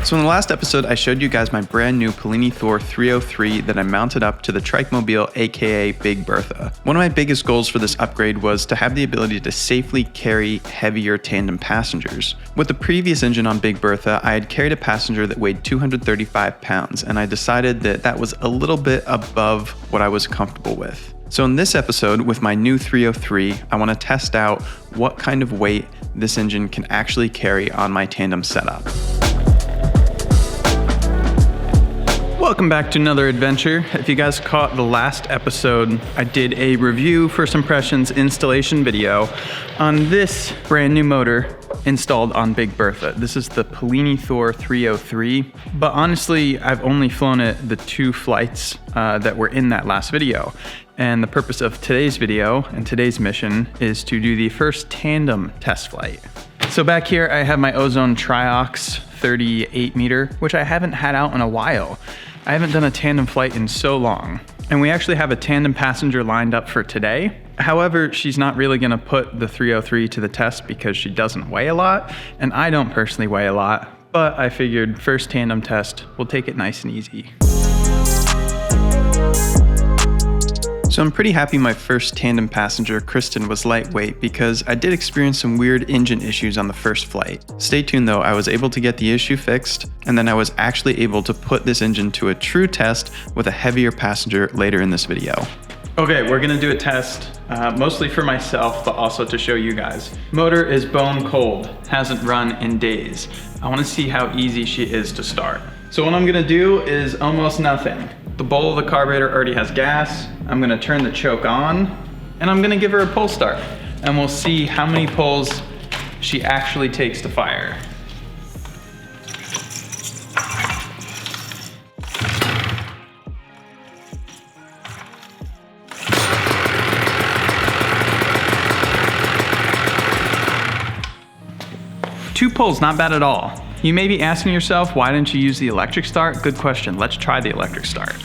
So in the last episode, I showed you guys my brand new Polini Thor 303 that I mounted up to the Trikemobile, aka Big Bertha. One of my biggest goals for this upgrade was to have the ability to safely carry heavier tandem passengers. With the previous engine on Big Bertha, I had carried a passenger that weighed 235 pounds, and I decided that that was a little bit above what I was comfortable with. So in this episode, with my new 303, I want to test out what kind of weight this engine can actually carry on my tandem setup. Welcome back to another adventure. If you guys caught the last episode, I did a review, first impressions, installation video on this brand new motor installed on Big Bertha. This is the Polini Thor 303, but honestly, I've only flown it the 2 flights that were in that last video. And the purpose of today's video and today's mission is to do the first tandem test flight. So back here, I have my Ozone Triox 38 meter, which I haven't had out in a while. I haven't done a tandem flight in so long. And we actually have a tandem passenger lined up for today. However, she's not really gonna put the 303 to the test because she doesn't weigh a lot, and I don't personally weigh a lot, but I figured first tandem test, we'll take it nice and easy. So I'm pretty happy my first tandem passenger, Kristen, was lightweight because I did experience some weird engine issues on the first flight. Stay tuned though, I was able to get the issue fixed, and then I was actually able to put this engine to a true test with a heavier passenger later in this video. Okay, we're gonna do a test, mostly for myself, but also to show you guys. Motor is bone cold, hasn't run in days. I wanna see how easy she is to start. So what I'm gonna do is almost nothing. The bowl of the carburetor already has gas. I'm gonna turn the choke on, and I'm gonna give her a pull start, and we'll see how many pulls she actually takes to fire. Two pulls, not bad at all. You may be asking yourself, why didn't you use the electric start? Good question, let's try the electric start.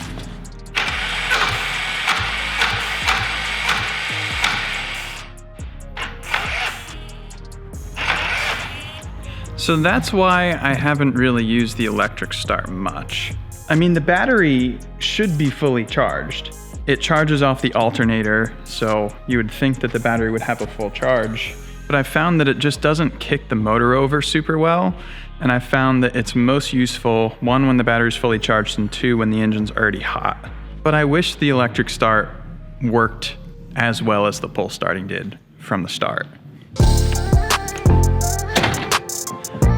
So that's why I haven't really used the electric start much. I mean, the battery should be fully charged. It charges off the alternator, so you would think that the battery would have a full charge. But I found that it just doesn't kick the motor over super well, and I found that it's most useful, 1, when the battery's fully charged, and 2, when the engine's already hot. But I wish the electric start worked as well as the pull starting did from the start.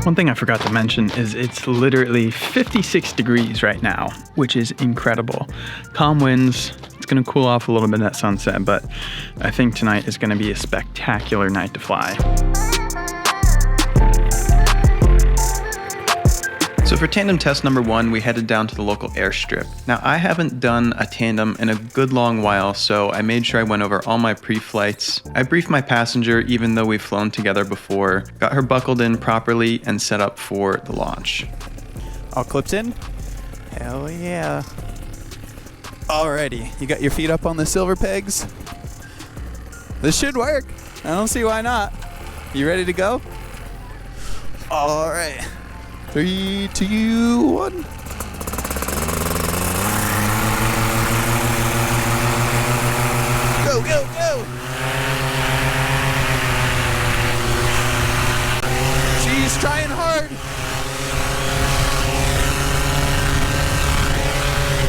One thing I forgot to mention is it's literally 56 degrees right now, which is incredible. Calm winds, it's gonna cool off a little bit at sunset, but I think tonight is gonna be a spectacular night to fly. So for tandem test number 1, we headed down to the local airstrip. Now I haven't done a tandem in a good long while, so I made sure I went over all my pre-flights. I briefed my passenger even though we've flown together before, got her buckled in properly and set up for the launch. All clipped in? Hell yeah. Alrighty, you got your feet up on the silver pegs? This should work. I don't see why not. You ready to go? Alright. 3, 2, 1. Go, go, go! She's trying hard.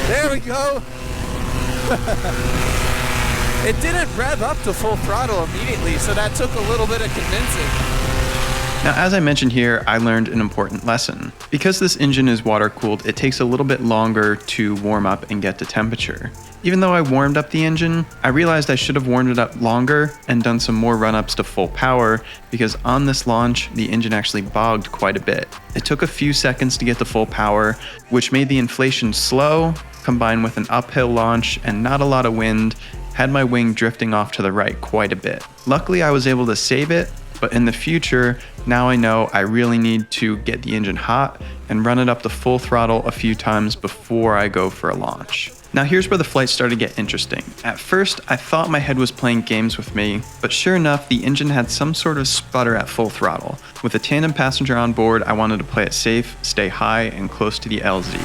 There we go. It didn't rev up to full throttle immediately, so that took a little bit of convincing. Now, as I mentioned here, I learned an important lesson. Because this engine is water-cooled, it takes a little bit longer to warm up and get to temperature. Even though I warmed up the engine, I realized I should have warmed it up longer and done some more run-ups to full power, because on this launch, the engine actually bogged quite a bit. It took a few seconds to get to full power, which made the inflation slow, combined with an uphill launch and not a lot of wind, had my wing drifting off to the right quite a bit. Luckily, I was able to save it, but in the future, now I know I really need to get the engine hot and run it up to full throttle a few times before I go for a launch. Now here's where the flight started to get interesting. At first, I thought my head was playing games with me, but sure enough, the engine had some sort of sputter at full throttle. With a tandem passenger on board, I wanted to play it safe, stay high, and close to the LZ.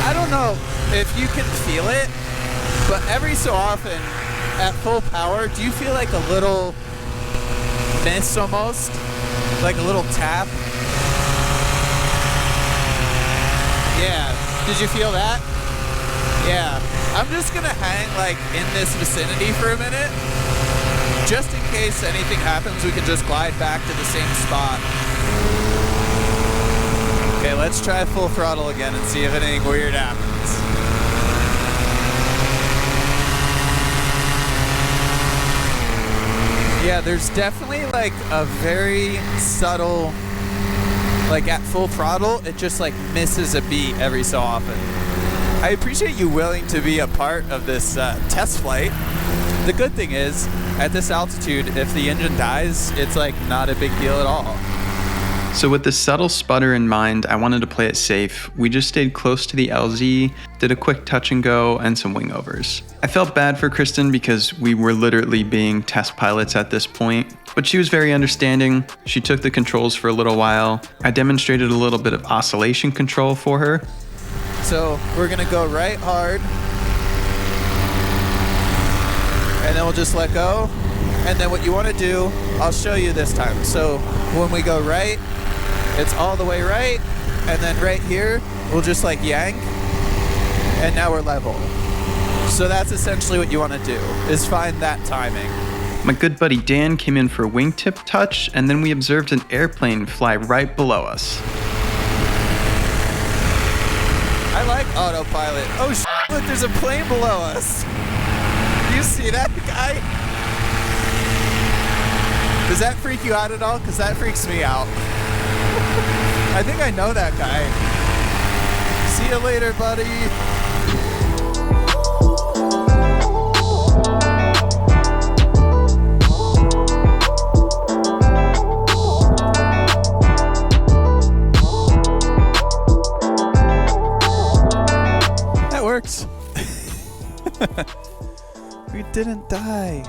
I don't know if you can feel it, but every so often, at full power, do you feel like a little miss almost? Like a little tap? Yeah. Did you feel that? Yeah. I'm just gonna hang like in this vicinity for a minute. Just in case anything happens, we can just glide back to the same spot. Okay, let's try full throttle again and see if anything weird happens. Yeah, there's definitely like a very subtle, like at full throttle, it just like misses a beat every so often. I appreciate you willing to be a part of this test flight. The good thing is, at this altitude, if the engine dies, it's like not a big deal at all. So with this subtle sputter in mind, I wanted to play it safe. We just stayed close to the LZ, did a quick touch and go, and some wingovers. I felt bad for Kristen because we were literally being test pilots at this point, but she was very understanding. She took the controls for a little while. I demonstrated a little bit of oscillation control for her. So we're gonna go right hard, and then we'll just let go. And then what you wanna do, I'll show you this time. So when we go right, it's all the way right, and then right here, we'll just like yank, and now we're level. So that's essentially what you want to do, is find that timing. My good buddy Dan came in for a wingtip touch, and then we observed an airplane fly right below us. I like autopilot. Oh look, there's a plane below us. Do you see that, guy? Does that freak you out at all? Because that freaks me out. I think I know that guy. See you later, buddy. That works. We didn't die.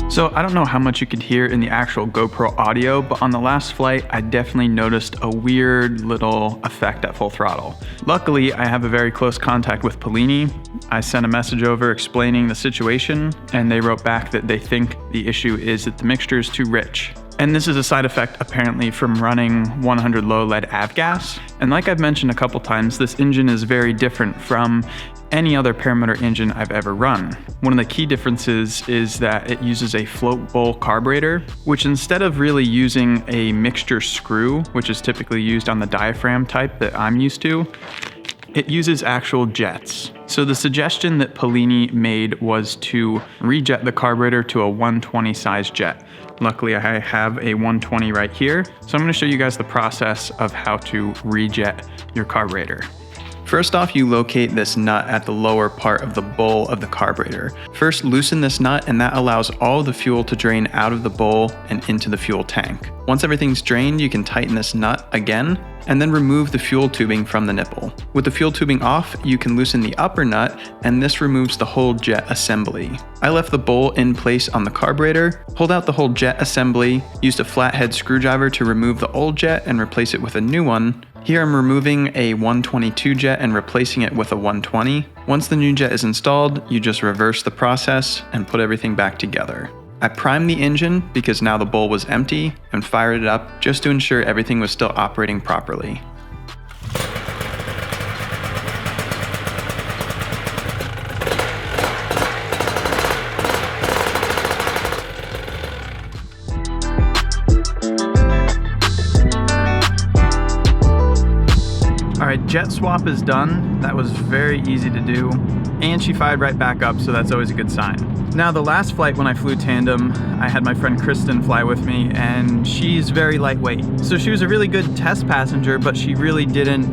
So I don't know how much you could hear in the actual GoPro audio, but on the last flight, I definitely noticed a weird little effect at full throttle. Luckily, I have a very close contact with Polini. I sent a message over explaining the situation, and they wrote back that they think the issue is that the mixture is too rich. And this is a side effect apparently from running 100 low lead avgas. And like I've mentioned a couple times, this engine is very different from any other paramotor engine I've ever run. One of the key differences is that it uses a float bowl carburetor, which instead of really using a mixture screw, which is typically used on the diaphragm type that I'm used to, it uses actual jets. So the suggestion that Polini made was to rejet the carburetor to a 120 size jet. Luckily, I have a 120 right here. So I'm gonna show you guys the process of how to rejet your carburetor. First off, you locate this nut at the lower part of the bowl of the carburetor. First, loosen this nut, and that allows all of the fuel to drain out of the bowl and into the fuel tank. Once everything's drained, you can tighten this nut again, and then remove the fuel tubing from the nipple. With the fuel tubing off, you can loosen the upper nut, and this removes the whole jet assembly. I left the bowl in place on the carburetor, pulled out the whole jet assembly, used a flathead screwdriver to remove the old jet and replace it with a new one. Here I'm removing a 122 jet and replacing it with a 120. Once the new jet is installed, you just reverse the process and put everything back together. I primed the engine because now the bowl was empty and fired it up just to ensure everything was still operating properly. Alright, jet swap is done. That was very easy to do. And she fired right back up, so that's always a good sign. Now, the last flight when I flew tandem, I had my friend Kristen fly with me, and she's very lightweight. So she was a really good test passenger, but she really didn't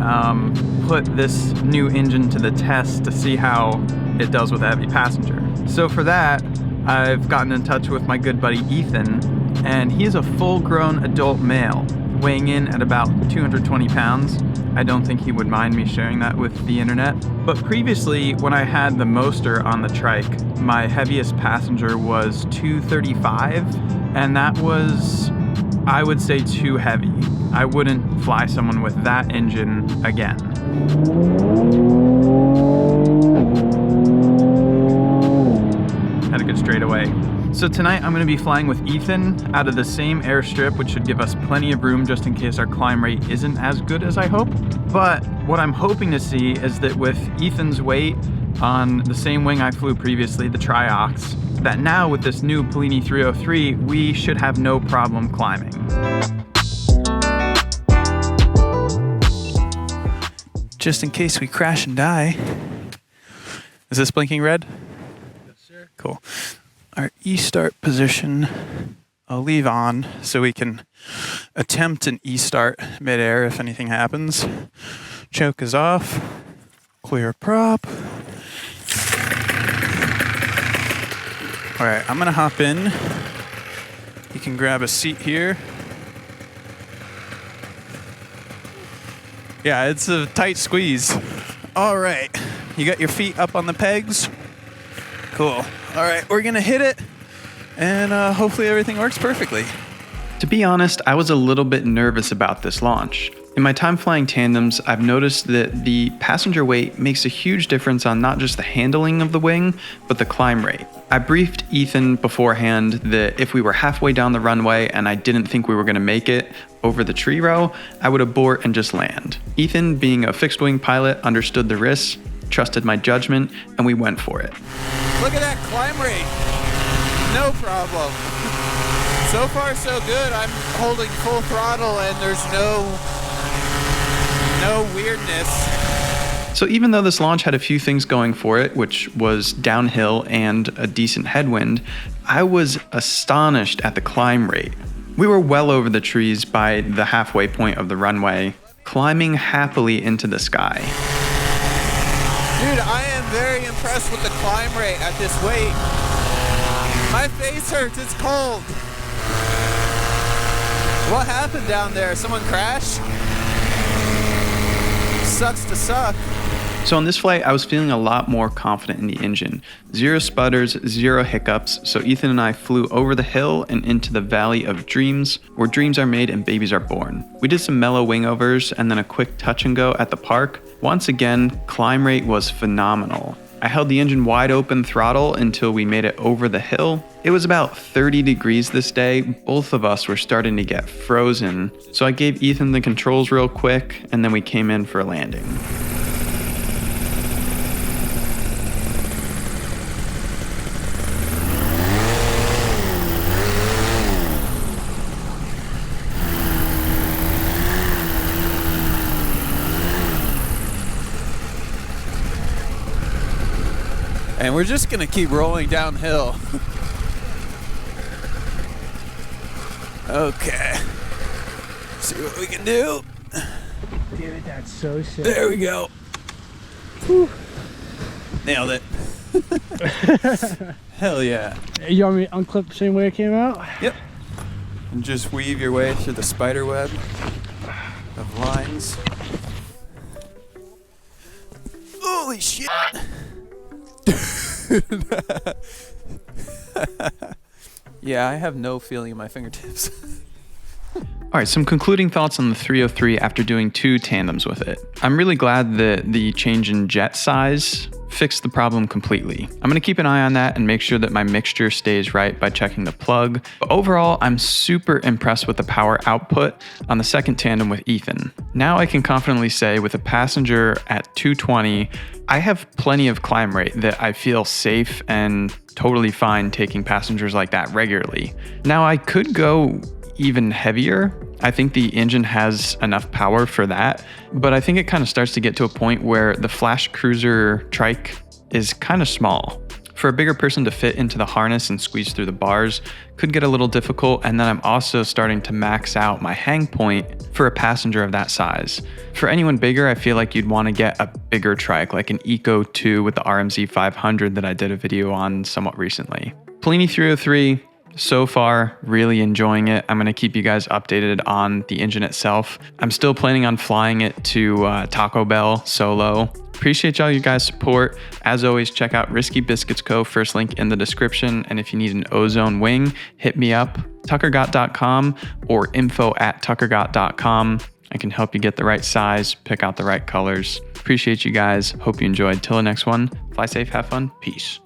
put this new engine to the test to see how it does with a heavy passenger. So for that, I've gotten in touch with my good buddy Ethan, and he is a full-grown adult male, weighing in at about 220 pounds. I don't think he would mind me sharing that with the internet. But previously, when I had the Moster on the trike, my heaviest passenger was 235, and that was, I would say, too heavy. I wouldn't fly someone with that engine again. Had a good straightaway. So tonight I'm going to be flying with Ethan out of the same airstrip, which should give us plenty of room just in case our climb rate isn't as good as I hope. But what I'm hoping to see is that with Ethan's weight on the same wing I flew previously, the Triox, that now with this new Polini 303, we should have no problem climbing. Just in case we crash and die. Is this blinking red? Yes, sir. Cool. Our E-start position, I'll leave on so we can attempt an E-start midair if anything happens. Choke is off. Clear prop. All right, I'm gonna hop in. You can grab a seat here. Yeah, it's a tight squeeze. All right, you got your feet up on the pegs? Cool. All right, we're gonna hit it, and hopefully everything works perfectly. To be honest, I was a little bit nervous about this launch. In my time flying tandems, I've noticed that the passenger weight makes a huge difference on not just the handling of the wing, but the climb rate. I briefed Ethan beforehand that if we were halfway down the runway and I didn't think we were gonna make it over the tree row, I would abort and just land. Ethan, being a fixed wing pilot, understood the risks, trusted my judgment, and we went for it. Look at that climb rate. No problem. So far, so good. I'm holding full throttle and there's no weirdness. So even though this launch had a few things going for it, which was downhill and a decent headwind, I was astonished at the climb rate. We were well over the trees by the halfway point of the runway, climbing happily into the sky. Dude, I am very impressed with the climb rate at this weight. My face hurts, it's cold. What happened down there? Someone crashed? Sucks to suck. So on this flight, I was feeling a lot more confident in the engine. 0 sputters, 0 hiccups, so Ethan and I flew over the hill and into the Valley of Dreams, where dreams are made and babies are born. We did some mellow wingovers and then a quick touch and go at the park. Once again, climb rate was phenomenal. I held the engine wide open throttle until we made it over the hill. It was about 30 degrees this day. Both of us were starting to get frozen. So I gave Ethan the controls real quick, and then we came in for a landing. And we're just gonna keep rolling downhill. Okay. See what we can do. Dude, that's so sick. There we go. Whew. Nailed it. Hell yeah. You want me to unclip the same way it came out? Yep. And just weave your way through the spider web of lines. Holy shit. Yeah, I have no feeling in my fingertips. All right, some concluding thoughts on the 303 after doing 2 tandems with it. I'm really glad that the change in jet size fixed the problem completely. I'm gonna keep an eye on that and make sure that my mixture stays right by checking the plug. But overall, I'm super impressed with the power output on the second tandem with Ethan. Now I can confidently say with a passenger at 220, I have plenty of climb rate that I feel safe and totally fine taking passengers like that regularly. Now I could go even heavier. I think the engine has enough power for that, but I think it kind of starts to get to a point where the Flash Cruiser trike is kind of small. for a bigger person to fit into the harness and squeeze through the bars could get a little difficult. And then I'm also starting to max out my hang point for a passenger of that size. For anyone bigger, I feel like you'd want to get a bigger trike, like an Eco 2 with the RMZ 500 that I did a video on somewhat recently. Polini 303, so far, really enjoying it. I'm going to keep you guys updated on the engine itself. I'm still planning on flying it to Taco Bell solo. Appreciate y'all you guys' support. As always, check out Risky Biscuits Co. First link in the description. And if you need an ozone wing, hit me up, tuckergott.com or info@tuckergott.com. I can help you get the right size, pick out the right colors. Appreciate you guys. Hope you enjoyed. Till the next one, fly safe, have fun, peace.